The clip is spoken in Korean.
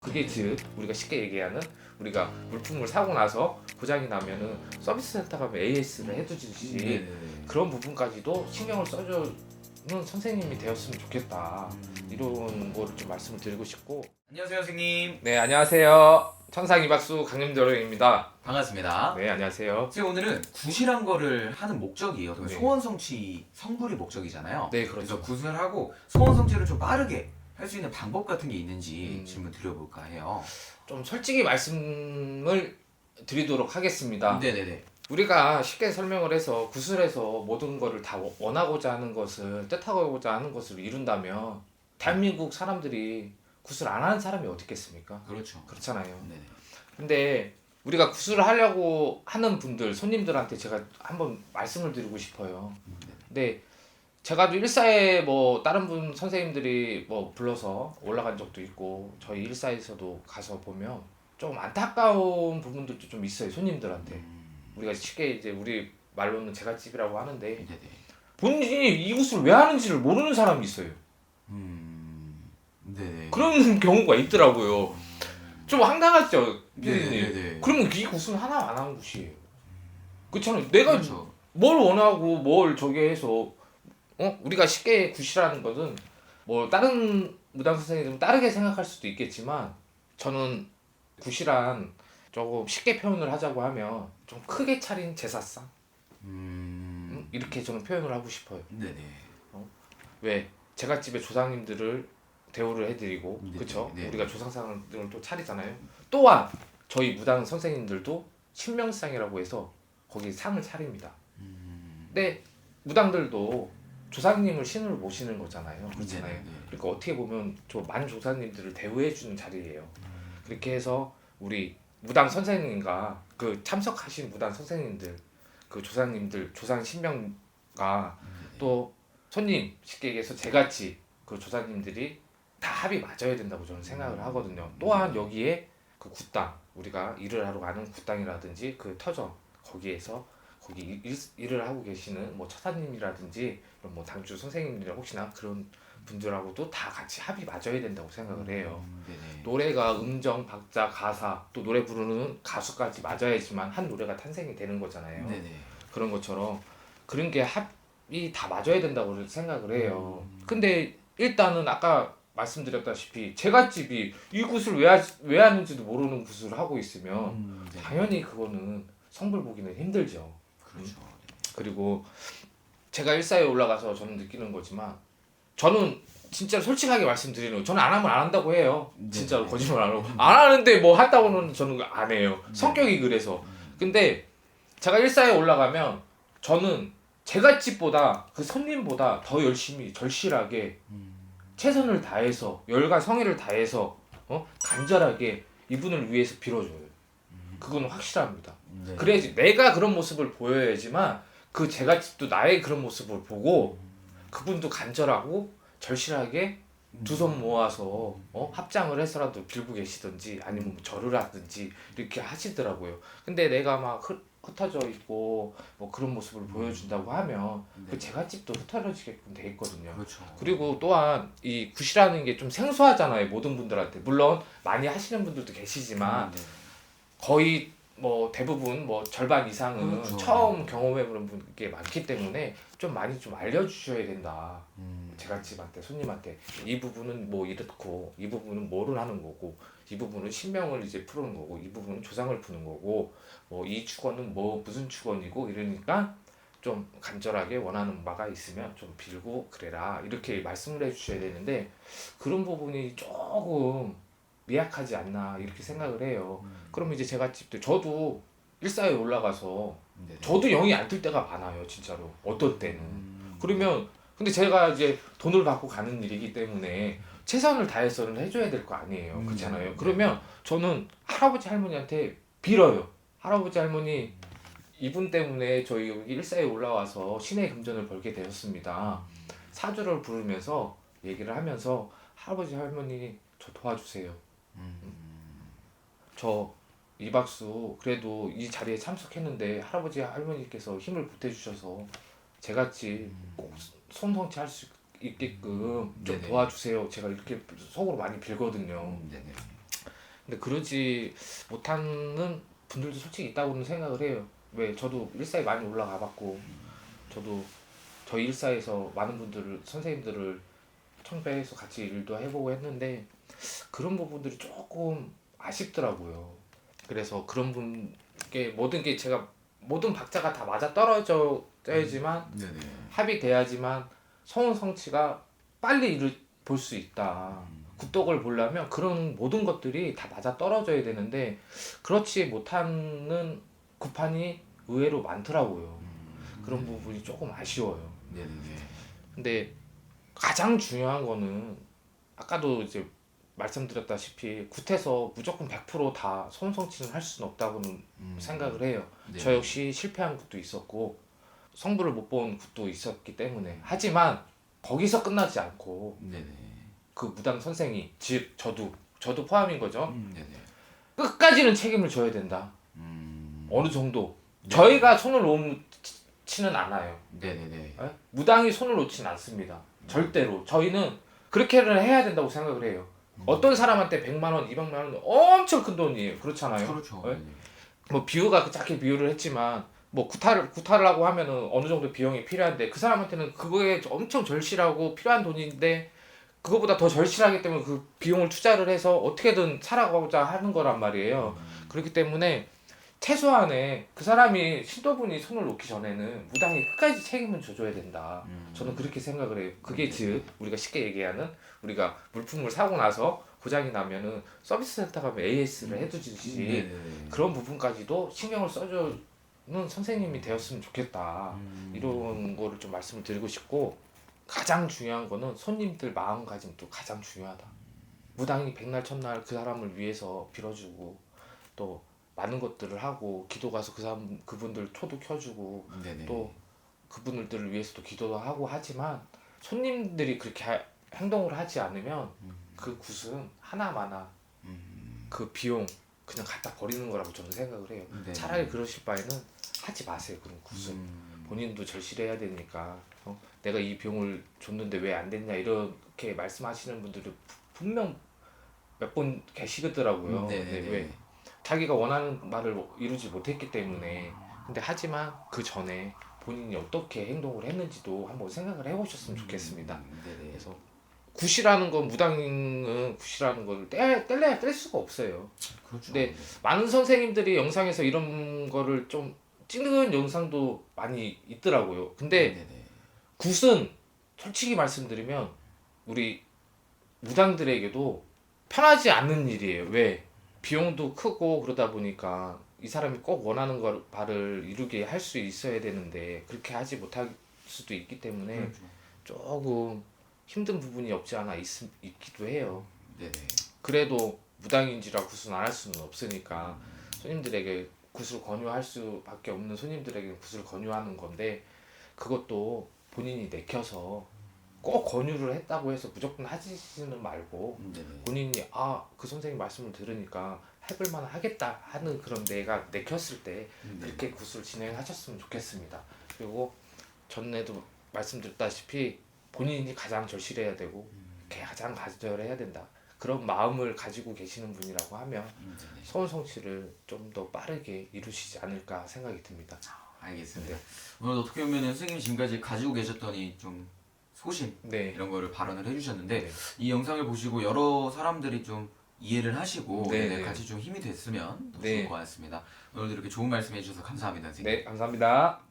그게 즉 우리가 쉽게 얘기하는 우리가 물품을 사고 나서 고장이 나면은 서비스 센터 가면 AS를 해주듯이 네네네. 그런 부분까지도 신경을 써주는 선생님이 되었으면 좋겠다. 이런 거를 좀 말씀을 드리고 싶고. 안녕하세요 선생님. 네, 안녕하세요. 천상 이박수 강림도령입니다. 반갑습니다. 네, 안녕하세요. 제가 오늘은 굿이란 거를 하는 목적이 어떻게 네. 소원 성취 성불이 목적이잖아요. 네, 그렇죠. 그래서 굿을 하고 소원 성취를 좀 빠르게 할 수 있는 방법 같은 게 있는지 음. 질문 드려볼까 해요. 좀 솔직히 말씀을 드리도록 하겠습니다. 네네네. 우리가 쉽게 설명을 해서 구슬에서 모든 것을 다 원하고자 하는 것을 뜻하고자 하는 것을 이룬다면 대한민국 사람들이 구슬 안 하는 사람이 어디 있겠습니까? 그렇죠. 그렇잖아요. 네네. 근데 우리가 구슬을 하려고 하는 분들, 손님들한테 제가 한번 말씀을 드리고 싶어요. 네. 근데 제가도 일사에 뭐 다른 분 선생님들이 뭐 불러서 올라간 적도 있고 저희 일사에서도 가서 보면 조금 안타까운 부분들도 좀 있어요, 손님들한테. 우리가 쉽게 이제 우리 말로는 제갓집이라고 하는데 네네. 본인이 이것을 왜 하는지를 모르는 사람이 있어요. 네네. 그런 경우가 있더라고요. 좀 황당하죠, 피디님. 네네네. 그러면 이 굿은 하나 안 하는 굿이에요. 그렇잖아요. 내가 그렇죠. 뭘 원하고 뭘 저게 해서 우리가 쉽게 굿이라는 것은 뭐 다른 무당 선생님들은 다르게 생각할 수도 있겠지만 저는 굿이란 조금 쉽게 표현을 하자고 하면 좀 크게 차린 제사상 이렇게 저는 표현을 하고 싶어요. 네네. 왜 제갓집의 조상님들을 대우를 해드리고 네, 그쵸? 네. 우리가 조상상을 또 차리잖아요. 또한 저희 무당 선생님들도 신명상이라고 해서 거기 상을 차립니다. 근데 무당들도 조상님을 신으로 모시는 거잖아요. 그렇잖아요. 네네네. 그러니까 어떻게 보면 저 만 조상님들을 대우해주는 자리예요. 그렇게 해서 우리 무당 선생님과 그 참석하신 무당 선생님들, 그 조상님들, 조상 신명과 또 손님 쉽게 얘기해서 제같이 그 조상님들이 다 합이 맞아야 된다고 저는 생각을 하거든요. 또한 여기에 그 굿당, 우리가 일을 하러 가는 굿당이라든지 그 터전 거기에서 거기 일을 하고 계시는 뭐 처사님이라든지 그런 뭐 당주 선생님이나 혹시나 그런 분들하고도 다 같이 합이 맞아야 된다고 생각을 해요. 네네. 노래가 음정, 박자, 가사 또 노래 부르는 가수까지 맞아야지만 한 노래가 탄생이 되는 거잖아요. 네네. 그런 것처럼 그런 게 합이 다 맞아야 된다고 생각을 해요. 근데 일단은 아까 말씀드렸다시피 제갓집이 이 굿을 왜 하는지도 모르는 굿을 하고 있으면 네. 당연히 그거는 성불 보기는 힘들죠. 그렇죠. 그리고 제가 일사에 올라가서 저는 느끼는 거지만 저는 진짜 솔직하게 말씀드리는 거예요. 저는 안 하면 안 한다고 해요. 진짜로 네. 거짓말 안 하고 안 하는데 뭐 한다고는 저는 안 해요. 성격이 그래서. 근데 제가 일사에 올라가면 저는 제갓집보다 그 손님보다 더 열심히 절실하게 최선을 다해서 열과 성의를 다해서 간절하게 이분을 위해서 빌어줘요. 그건 확실합니다. 네. 그래야지 내가 그런 모습을 보여야지만 그 제갓집도 나의 그런 모습을 보고 그분도 간절하고 절실하게 두 손 모아서 합장을 해서라도 빌고 계시든지 아니면 뭐 절을 하든지 이렇게 하시더라고요. 근데 내가 막 흩어져 있고 뭐 그런 모습을 보여준다고 하면 그 제갓집도 흩어지게끔 돼 있거든요. 그렇죠. 그리고 또한 이 굿이라는 게 좀 생소하잖아요, 모든 분들한테. 물론 많이 하시는 분들도 계시지만 네. 거의 뭐 대부분 뭐 절반 이상은 그렇죠. 처음 경험해보는 분께 많기 때문에 좀 많이 좀 알려주셔야 된다. 제갓집한테 손님한테 이 부분은 뭐 이렇고 이 부분은 뭐를 하는 거고 이 부분은 신명을 이제 푸는 거고 이 부분은 조상을 푸는 거고 뭐 이 축원은 뭐 무슨 축원이고 이러니까 좀 간절하게 원하는 바가 있으면 좀 빌고 그래라 이렇게 말씀을 해주셔야 되는데 그런 부분이 조금 미약하지 않나 이렇게 생각을 해요. 그럼 이제 제갓집도 저도 일사에 올라가서 네. 저도 영이 안 뜰 때가 많아요, 진짜로. 어떤 때는. 그러면 근데 제가 이제 돈을 받고 가는 일이기 때문에 최선을 다해서는 해줘야 될 거 아니에요. 그렇잖아요. 그러면 저는 할아버지 할머니한테 빌어요. 할아버지 할머니 이분 때문에 저희 여기 일사에 올라와서 신의 금전을 벌게 되었습니다. 사주를 부르면서 얘기를 하면서 할아버지 할머니 저 도와주세요. 저 이박수 그래도 이 자리에 참석했는데 할아버지 할머니께서 힘을 보태주셔서 제같이 꼭 손성취할 수 있게끔 좀 네네. 도와주세요. 제가 이렇게 속으로 많이 빌거든요. 네네. 근데 그러지 못하는 분들도 솔직히 있다고는 생각을 해요. 왜 저도 일사에 많이 올라가 봤고 저도 저희 일사에서 많은 분들을 선생님들을 청배해서 같이 일도 해보고 했는데 그런 부분들이 조금 아쉽더라고요. 그래서 그런 분께 모든 게 제가 모든 박자가 다 맞아 떨어져야지만 네네. 합의돼야지만 성운 성취가 빨리 이룰 볼 수 있다. 굿덕을 보려면 그런 모든 것들이 다 맞아 떨어져야 되는데 그렇지 못하는 구판이 의외로 많더라고요. 그런 부분이 조금 아쉬워요. 네네네. 근데 가장 중요한 거는 아까도 이제 말씀드렸다시피 굿해서 무조건 100%다 손성취는 할 수는 없다고는 생각을 해요. 네. 저 역시 실패한 굿도 있었고 성부를 못 본 굿도 있었기 때문에 하지만 거기서 끝나지 않고 네네. 그 무당 선생이 즉 저도 포함인 거죠. 네네. 끝까지는 책임을 져야 된다. 음. 어느 정도 네. 저희가 손을 놓지는 않아요. 네네네. 예? 무당이 손을 놓지는 않습니다. 절대로 저희는 그렇게는 해야 된다고 생각을 해요. 어떤 사람한테 100만 원, 200만 원 엄청 큰 돈이에요. 그렇잖아요. 그렇죠. 예? 네네. 뭐 비유가 작게 비유를 했지만 뭐 구타를 하고 하면은 어느 정도 비용이 필요한데 그 사람한테는 그거에 엄청 절실하고 필요한 돈인데 그거보다 더 절실하기 때문에 그 비용을 투자를 해서 어떻게든 살아가고자 하는 거란 말이에요. 그렇기 때문에 최소한의 그 사람이 신도분이 손을 놓기 전에는 무당이 끝까지 책임을 져줘야 된다. 저는 그렇게 생각을 해요. 그게 즉 우리가 쉽게 얘기하는 우리가 물품을 사고 나서 고장이 나면은 서비스 센터 가면 AS를 해두듯이 네네네. 그런 부분까지도 신경을 써주는 선생님이 되었으면 좋겠다. 이런 거를 좀 말씀을 드리고 싶고 가장 중요한 거는 손님들 마음가짐도 가장 중요하다. 무당이 백날 첫날 그 사람을 위해서 빌어주고 또 많은 것들을 하고 기도 가서 그분들 초도 켜주고 네네. 또 그분들을 위해서도 기도도 하고 하지만 손님들이 그렇게 행동을 하지 않으면 그 굿은 하나마나 그 비용 그냥 갖다 버리는 거라고 저는 생각을 해요. 네. 차라리 그러실 바에는 하지 마세요. 그런 굿은 본인도 절실해야 되니까 내가 이 비용을 줬는데 왜 안 됐냐 이렇게 말씀하시는 분들이 분명 몇 분 계시더라고요. 근데 왜 자기가 원하는 말을 이루지 못했기 때문에 근데 하지만 그 전에 본인이 어떻게 행동을 했는지도 한번 생각을 해보셨으면 좋겠습니다. 네네. 그래서 굿이라는 건 무당은 굿이라는 걸 뗄래야 뗄 수가 없어요. 그렇죠. 근데 많은 선생님들이 영상에서 이런 거를 좀 찍는 영상도 많이 있더라고요. 근데 네네. 굿은 솔직히 말씀드리면 우리 무당들에게도 편하지 않는 일이에요. 왜? 비용도 크고 그러다 보니까 이 사람이 꼭 원하는 바를 이루게 할 수 있어야 되는데 그렇게 하지 못할 수도 있기 때문에 그렇죠. 조금 힘든 부분이 없지 않아 있기도 해요. 네네. 그래도 무당인지라 굿은 안 할 수는 없으니까 손님들에게 굿을 권유할 수밖에 없는 손님들에게 굿을 권유하는 건데 그것도 본인이 내켜서 꼭 권유를 했다고 해서 무조건 하시지는 말고 네네. 본인이 그 선생님 말씀을 들으니까 해볼만 하겠다 하는 그런 내가 내켰을 때 그렇게 굿을 진행하셨으면 좋겠습니다. 그리고 전에도 말씀드렸다시피 본인이 가장 절실해야 되고 가장 가절해야 된다. 그런 마음을 가지고 계시는 분이라고 하면 서울 성취를 좀 더 빠르게 이루시지 않을까 생각이 듭니다. 알겠습니다. 오늘 어떻게 보면 선생님이 지금까지 가지고 계셨던 이좀 소신 네. 이런 거를 발언을 해주셨는데 네. 이 영상을 보시고 여러 사람들이 좀 이해를 하시고 네. 같이 좀 힘이 됐으면 더 네. 좋을 것 같습니다. 오늘도 이렇게 좋은 말씀 해주셔서 감사합니다, 선생님. 네, 감사합니다.